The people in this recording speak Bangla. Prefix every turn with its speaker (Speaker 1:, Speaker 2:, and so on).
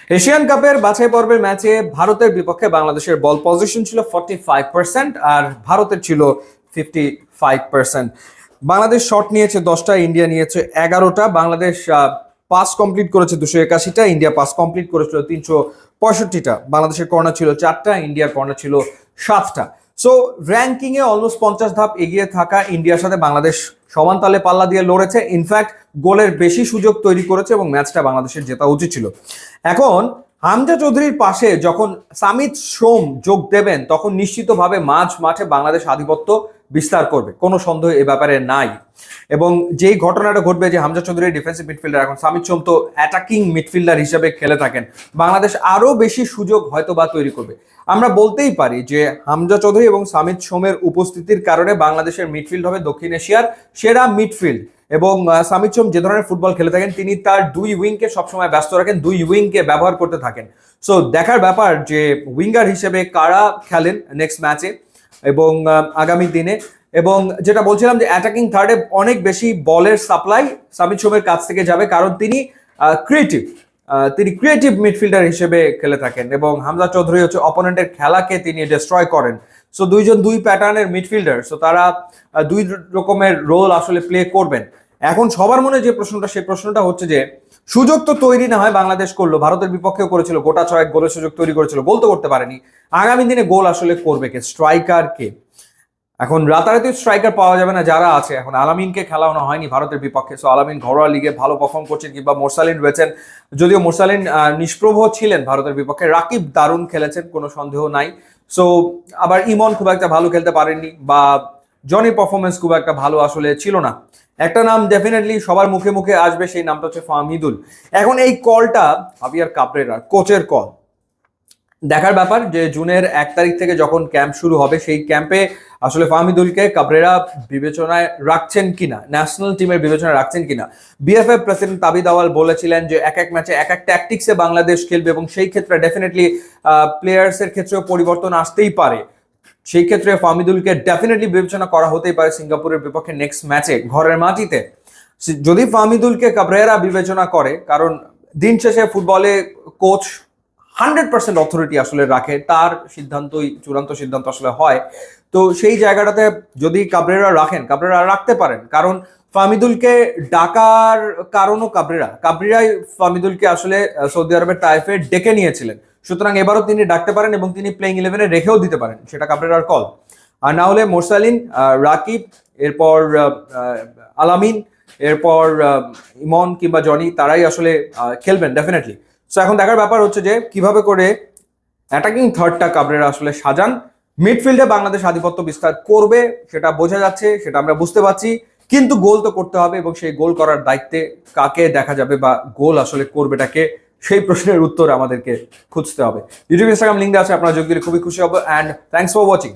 Speaker 1: এশিয়ান কাপের বাছাই পর্বের ম্যাচে ভারতের বিপক্ষে বাংলাদেশের বল পজিশন ছিল 45% আর ভারতের ছিল 55%। বাংলাদেশ শট নিয়েছে 10টা, ইন্ডিয়া নিয়েছে 11টা। বাংলাদেশ পাস কমপ্লিট করেছে 281টা, ইন্ডিয়া পাস কমপ্লিট করেছিল 365টা। বাংলাদেশের কর্নার ছিল 4টা, ইন্ডিয়ার কর্নার ছিল 7টা। সো র্যাঙ্কিং এ অলমোস্ট 50 ধাপ এগিয়ে থাকা ইন্ডিয়ার সাথে বাংলাদেশ সমান তালে পাল্লা দিয়ে লড়েছে। ইনফ্যাক্ট গোলের বেশি সুযোগ তৈরি করেছে এবং ম্যাচটা বাংলাদেশের জেতা উচিত ছিল। এখন হামজা চৌধুরীর পাশে যখন সামিত সোম যোগ দেবেন তখন নিশ্চিতভাবে মাঝ মাঠে বাংলাদেশ আধিপত্য বিস্তার করবে, কোনো সন্দেহ এ ব্যাপারে নাই। এবং যেই ঘটনাটা ঘটবে যে হামজা চৌধুরী ডিফেন্সিভ মিডফিল্ডার, এখন সামিত সোম তো অ্যাটাকিং মিডফিল্ডার হিসেবে খেলে থাকেন, বাংলাদেশ আরো বেশি সুযোগ হয়তো বা তৈরি করবে। আমরা বলতেই পারি যে হামজা চৌধুরী এবং সামিত সোমের উপস্থিতির কারণে বাংলাদেশের মিডফিল্ড হবে দক্ষিণ এশিয়ার সেরা মিডফিল্ড। এবং সামিত সোম যে ধরনের ফুটবল খেলে থাকেন, তিনি তার দুই উইংকে সবসময় ব্যস্ত রাখেন, দুই উইংকে ব্যবহার করতে থাকেন। সো দেখার ব্যাপার যে উইঙ্গার হিসেবে কারা খেলেন নেক্সট ম্যাচে এবং আগামী দিনে। এবং যেটা বলছিলাম যে অ্যাটাকিং থার্ডে অনেক বেশি বলের সাপ্লাই সামিত সোমের কাছ থেকে যাবে, কারণ তিনি ক্রিয়েটিভ মিডফিল্ডার হিসেবে খেলে থাকেন এবং হামজা চৌধুরী হচ্ছে অপোনেন্টের খেলাকে তিনি ডিস্ট্রয় করেন। সো দুইজন দুই প্যাটার্নের মিডফিল্ডার, সো তারা দুই রকমের রোল আসলে প্লে করবেন। এখন সবার মনে যে প্রশ্নটা, সেই প্রশ্নটা হচ্ছে যে সুযোগ তো তৈরি না হয় বাংলাদেশ করলো, ভারতের বিপক্ষেও করেছিল, গোটা ছয়েক গোলের সুযোগ তৈরি করেছিল, গোল তো করতে পারেনি। আগামী দিনে গোল আসলে করবে কে? স্ট্রাইকার কে? এখন রাতারাতি স্ট্রাইকার পাওয়া যাবে না যারা আছে। এখন আলামিনকে খেলানো হয়নি ভারতের বিপক্ষে, সো আলামিন ঘরোয়া লিগে ভালো পারফর্ম করছেন, কিংবা মোরসালিন রয়েছেন, যদিও মোরসালিন নিষ্প্রভ ছিলেন ভারতের বিপক্ষে। রাকিব দারুণ খেলেছেন, কোনো সন্দেহ নাই। সো আবার ইমন খুব একটা ভালো খেলতে পারেননি, বা জনির পারফরমেন্স খুব একটা ভালো আসলে ছিল না। একটা নাম ডেফিনেটলি সবার মুখে মুখে আসবে, সেই নামটা হচ্ছে ফাহমিদুল। এখন এই কলটা হাভিয়ার কাবরেরার কোচের কল। দেখার ব্যাপার যে জুনের 1 তারিখ থেকে যখন ক্যাম্প শুরু হবে, সেই ক্যাম্পে আসলে ফাহমিদুলকে কাবরেরা বিবেচনায় রাখছেন কিনা, ন্যাশনাল টিমের বিবেচনায় রাখছেন কিনা। বিএফএফ প্রেসিডেন্ট তাবিদ আওয়াল বলেছিলেন যে এক এক ম্যাচে এক এক ট্যাকটিক্সে বাংলাদেশ খেলবে এবং সেই ক্ষেত্রে ডেফিনেটলি প্লেয়ার্সের ক্ষেত্রেও পরিবর্তন আসতেই পারে। সেই ক্ষেত্রে ফাহমিদুলকে ডেফিনেটলি বিবেচনা করা হতেই পারে সিঙ্গাপুরের বিপক্ষে নেক্সট ম্যাচে ঘরের মাটিতে। যদি ফাহমিদুলকে কাবরেরা বিবেচনা করে, কারণ দিন শেষে ফুটবলে কোচ 100% অথরিটি আসলে রাখে, তার সিদ্ধান্তই চূড়ান্ত সিদ্ধান্ত আসলে হয়। তো সেই জায়গাটাতে যদি কাবরেরা রাখতে পারেন, কারণ ফাহমিদুলকে ডাকার কারণও কাবরেরাই ফাহমিদুলকে আসলে সৌদি আরবের তাইফে ডেকে নিয়েছিলেন। সুতরাং এবারও তিনি ডাকতে পারেন এবং তিনি প্লেইং 11-এ রেখেও দিতে পারেন, সেটা কাবরেরার কল। আর না হলে মোরসালিন, রাকিব, এরপর আলামিন, এরপর ইমন কিংবা জনি, তারাই আসলে খেলবেন ডেফিনেটলি। সো এখন দেখার ব্যাপার হচ্ছে যে কিভাবে করে অ্যাটাকিং থার্ডটা কাবরেরা আসলে সাজান। মিডফিল্ডে বাংলাদেশ আধিপত্য বিস্তার করবে, সেটা বোঝা যাচ্ছে, সেটা আমরা বুঝতে পারছি, কিন্তু গোল তো করতে হবে এবং সেই গোল করার দায়িত্বে কাকে দেখা যাবে বা গোল আসলে করবেটাকে, সেই প্রশ্নের উত্তর আমাদেরকে খুঁজতে হবে। ইউটিউব ইনস্টাগ্রাম লিঙ্ক আছে, আপনারা যোগ দিলে খুবই খুশি হবো। And thanks for watching.